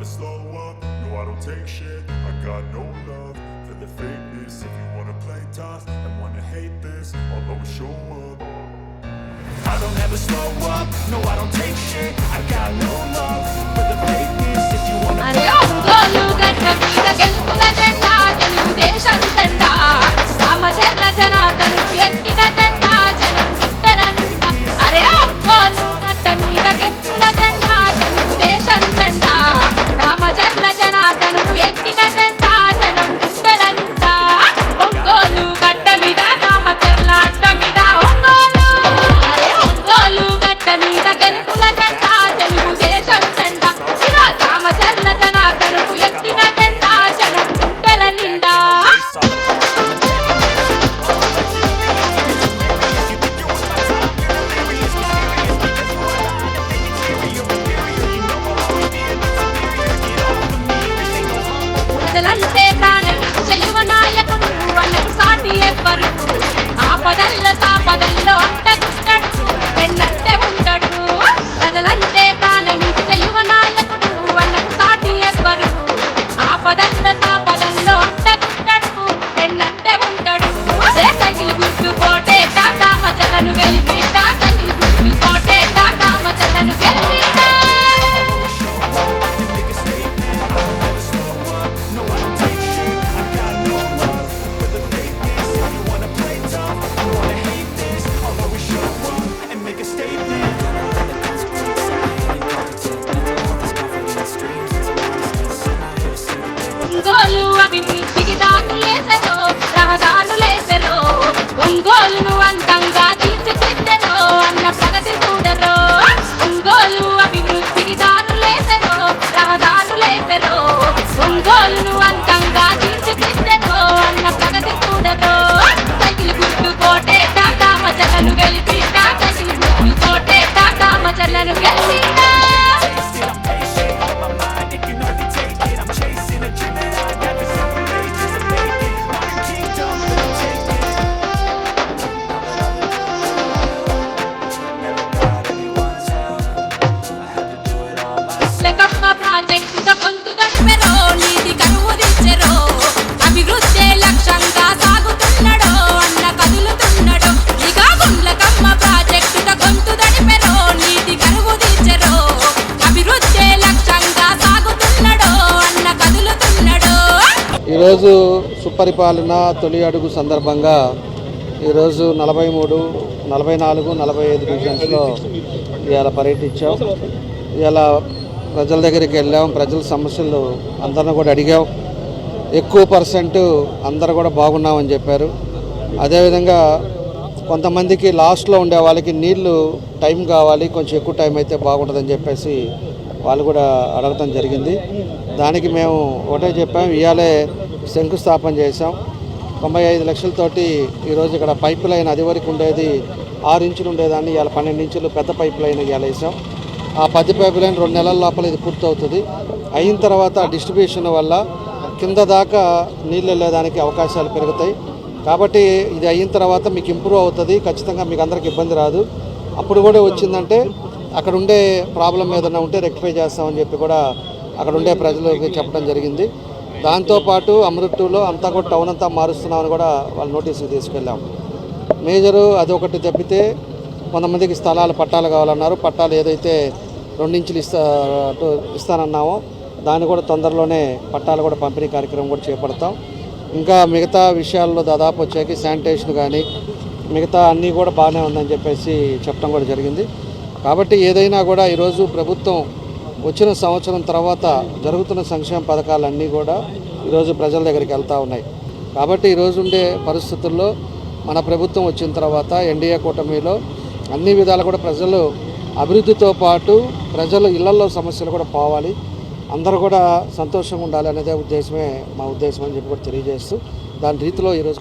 slow up, no I don't take shit. I got no love for the fakeness. If you wanna play tough and wanna hate this, I'll always show up. I don't ever slow up, no I don't take shit. I got no love for the fakeness. If you wanna play ఈరోజు సుపరిపాలన తొలి అడుగు సందర్భంగా ఈరోజు 43, 44, 45 డివిజన్స్లో ఇవాళ పర్యటించాం. ఇవాళ ప్రజల దగ్గరికి వెళ్ళాం. ప్రజల సమస్యలు అందరిని కూడా అడిగాం. ఎక్కువ పర్సెంట్ అందరూ కూడా బాగున్నామని చెప్పారు. అదేవిధంగా కొంతమందికి లాస్ట్లో ఉండే వాళ్ళకి నీళ్లు టైం కావాలి, కొంచెం ఎక్కువ టైం అయితే బాగుంటుందని చెప్పేసి వాళ్ళు కూడా అడగటం జరిగింది. దానికి మేము ఒకటే చెప్పాం. ఇవాళే శంకుస్థాపన చేసాం. 95 లక్షలతోటి ఈరోజు ఇక్కడ పైప్ లైన్ అది వరకు ఉండేది 6 ఇంచులు ఉండేదాన్ని ఇవాళ 12 ఇంచులు పెద్ద పైప్ లైన్ ఇవాళ వేసాం. ఆ 10 పైప్ లైన్ 2 నెలల లోపల ఇది పూర్తవుతుంది. అయిన తర్వాత డిస్ట్రిబ్యూషన్ వల్ల కింద దాకా నీళ్ళు వెళ్ళేదానికి అవకాశాలు పెరుగుతాయి. కాబట్టి ఇది అయిన తర్వాత మీకు ఇంప్రూవ్ అవుతుంది. ఖచ్చితంగా మీకు అందరికి ఇబ్బంది రాదు. అప్పుడు కూడా వచ్చిందంటే అక్కడ ఉండే ప్రాబ్లం ఏదైనా ఉంటే రెక్టిఫై చేస్తామని చెప్పి కూడా అక్కడ ఉండే ప్రజలకు చెప్పడం జరిగింది. దాంతోపాటు అమృత్తులో అంతా కూడా టౌన్ అంతా మారుస్తున్నామని కూడా వాళ్ళు నోటీసులు తీసుకెళ్ళాం. మేజరు అది ఒకటి తప్పితే కొంతమందికి స్థలాలు పట్టాలు కావాలన్నారు. పట్టాలు ఏదైతే 2 ఇంచులు ఇస్తానన్నామో దాన్ని కూడా తొందరలోనే పట్టాలు కూడా పంపిణీ కార్యక్రమం కూడా చేపడతాం. ఇంకా మిగతా విషయాల్లో దాదాపు వచ్చాక శానిటేషన్ కానీ మిగతా అన్నీ కూడా బాగానే ఉందని చెప్పేసి చెప్పడం కూడా జరిగింది. కాబట్టి ఏదైనా కూడా ఈరోజు ప్రభుత్వం వచ్చిన సంవత్సరం తర్వాత జరుగుతున్న సంక్షేమ పథకాలన్నీ కూడా ఈరోజు ప్రజల దగ్గరికి వెళ్తూ ఉన్నాయి. కాబట్టి ఈరోజు ఉండే పరిస్థితుల్లో మన ప్రభుత్వం వచ్చిన తర్వాత ఎన్డీఏ కూటమిలో అన్ని విధాలు కూడా ప్రజలు అభివృద్ధితో పాటు ప్రజలు ఇళ్లలో సమస్యలు కూడా పోవాలి, అందరూ కూడా సంతోషంగా ఉండాలి అనేదే ఉద్దేశమే మా ఉద్దేశం అని చెప్పి కూడా తెలియజేస్తూ దాని రీతిలో ఈరోజు